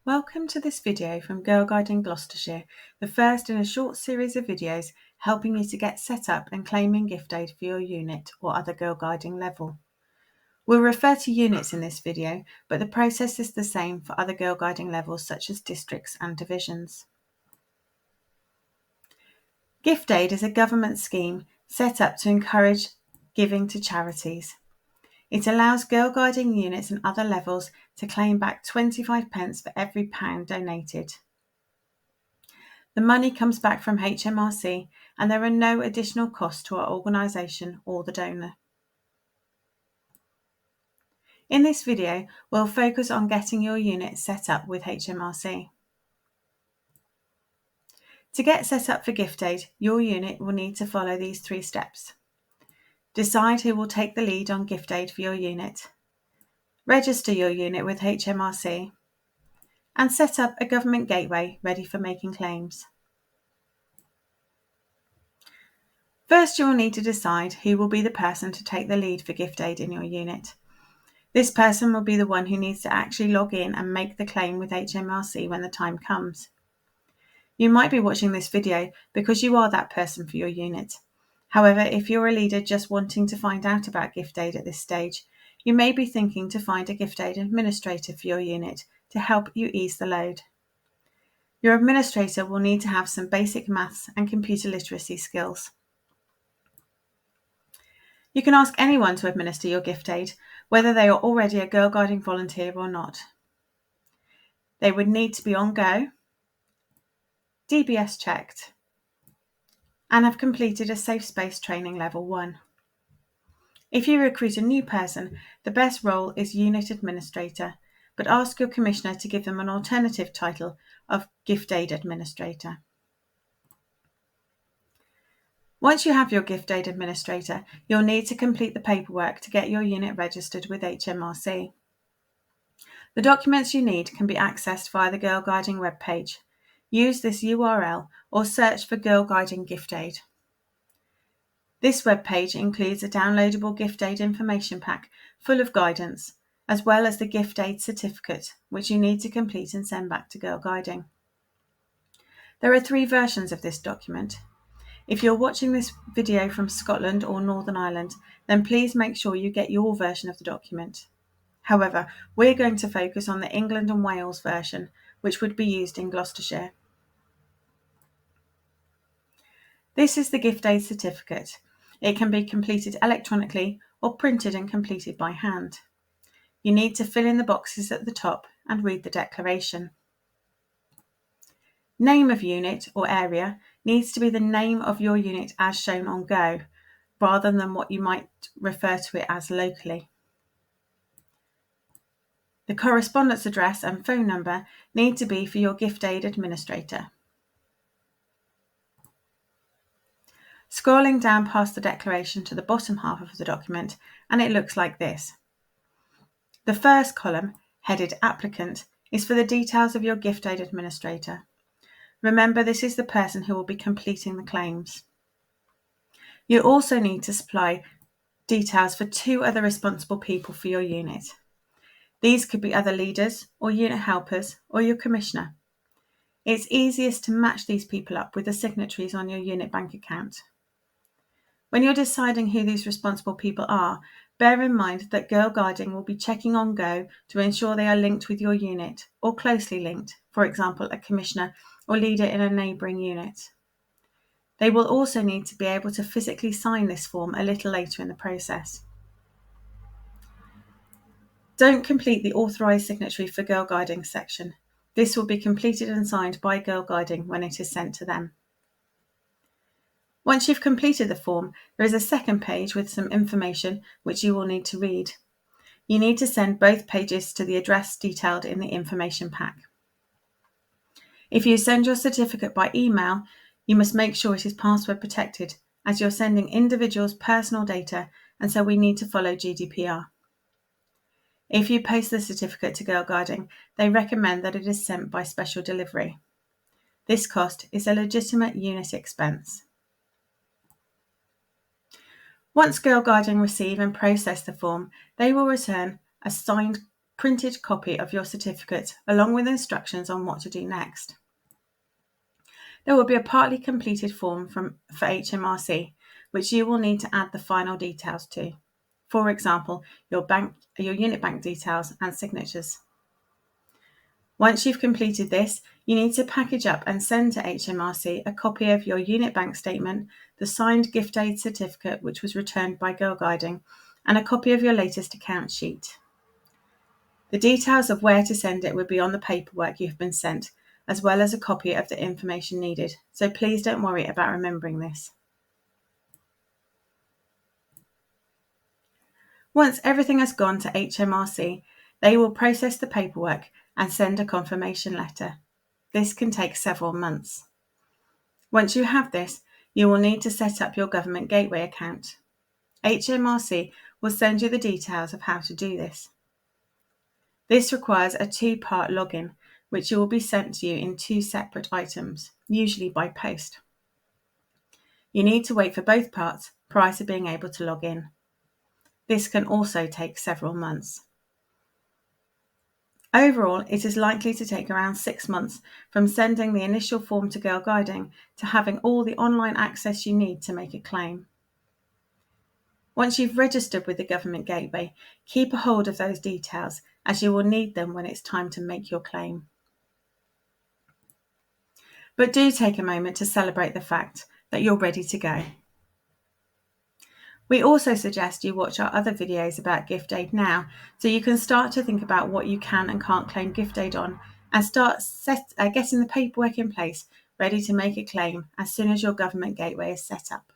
Welcome to this video from Girlguiding Gloucestershire, the first in a short series of videos helping you to get set up and claiming gift aid for your unit or other girlguiding level. We'll refer to units in this video, but the process is the same for other girlguiding levels such as districts and divisions. Gift aid is a government scheme set up to encourage giving to charities. It allows girlguiding units and other levels to claim back 25p for every £1 donated. The money comes back from HMRC and there are no additional costs to our organisation or the donor. In this video, we'll focus on getting your unit set up with HMRC. To get set up for gift aid, your unit will need to follow these 3 steps. Decide who will take the lead on gift aid for your unit. Register your unit with HMRC. And set up a government gateway ready for making claims. First, you will need to decide who will be the person to take the lead for gift aid in your unit. This person will be the one who needs to actually log in and make the claim with HMRC when the time comes. You might be watching this video because you are that person for your unit. However, if you're a leader just wanting to find out about gift aid at this stage, you may be thinking to find a gift aid administrator for your unit to help you ease the load. Your administrator will need to have some basic maths and computer literacy skills. You can ask anyone to administer your gift aid, whether they are already a girlguiding volunteer or not. They would need to be on Go, DBS checked, and have completed a Safe Space Training Level 1. If you recruit a new person, the best role is Unit Administrator, but ask your Commissioner to give them an alternative title of Gift Aid Administrator. Once you have your Gift Aid Administrator, you'll need to complete the paperwork to get your unit registered with HMRC. The documents you need can be accessed via the Girlguiding webpage. Use this URL or search for Girlguiding Gift Aid. This webpage includes a downloadable gift aid information pack full of guidance, as well as the gift aid certificate, which you need to complete and send back to Girlguiding. There are 3 versions of this document. If you're watching this video from Scotland or Northern Ireland, then please make sure you get your version of the document. However, we're going to focus on the England and Wales version, which would be used in Gloucestershire. This is the gift aid certificate. It can be completed electronically or printed and completed by hand. You need to fill in the boxes at the top and read the declaration. Name of unit or area needs to be the name of your unit as shown on Go, rather than what you might refer to it as locally. The correspondence address and phone number need to be for your gift aid administrator. Scrolling down past the declaration to the bottom half of the document, and it looks like this. The first column, headed Applicant, is for the details of your gift aid administrator. Remember, this is the person who will be completing the claims. You also need to supply details for 2 other responsible people for your unit. These could be other leaders or unit helpers or your commissioner. It's easiest to match these people up with the signatories on your unit bank account. When you're deciding who these responsible people are, bear in mind that Girlguiding will be checking on Go to ensure they are linked with your unit or closely linked, for example, a commissioner or leader in a neighbouring unit. They will also need to be able to physically sign this form a little later in the process. Don't complete the Authorised Signatory for Girlguiding section. This will be completed and signed by Girlguiding when it is sent to them. Once you've completed the form, there is a second page with some information which you will need to read. You need to send both pages to the address detailed in the information pack. If you send your certificate by email, you must make sure it is password protected, as you're sending individuals' personal data, and so we need to follow GDPR. If you post the certificate to Girlguiding, they recommend that it is sent by special delivery. This cost is a legitimate unit expense. Once Girlguiding receive and process the form, they will return a signed printed copy of your certificate along with instructions on what to do next. There will be a partly completed form for HMRC, which you will need to add the final details to. For example, your unit bank details and signatures. Once you've completed this, you need to package up and send to HMRC a copy of your unit bank statement, the signed gift aid certificate which was returned by Girlguiding, and a copy of your latest account sheet. The details of where to send it will be on the paperwork you've been sent, as well as a copy of the information needed, so please don't worry about remembering this. Once everything has gone to HMRC, they will process the paperwork and send a confirmation letter. This can take several months. Once you have this, you will need to set up your Government Gateway account. HMRC will send you the details of how to do this. This requires a two-part login, which will be sent to you in two separate items, usually by post. You need to wait for both parts prior to being able to log in. This can also take several months. Overall, it is likely to take around 6 months from sending the initial form to Girlguiding to having all the online access you need to make a claim. Once you've registered with the Government Gateway, keep a hold of those details as you will need them when it's time to make your claim. But do take a moment to celebrate the fact that you're ready to go. We also suggest you watch our other videos about gift aid now, so you can start to think about what you can and can't claim gift aid on and start getting the paperwork in place ready to make a claim as soon as your Government Gateway is set up.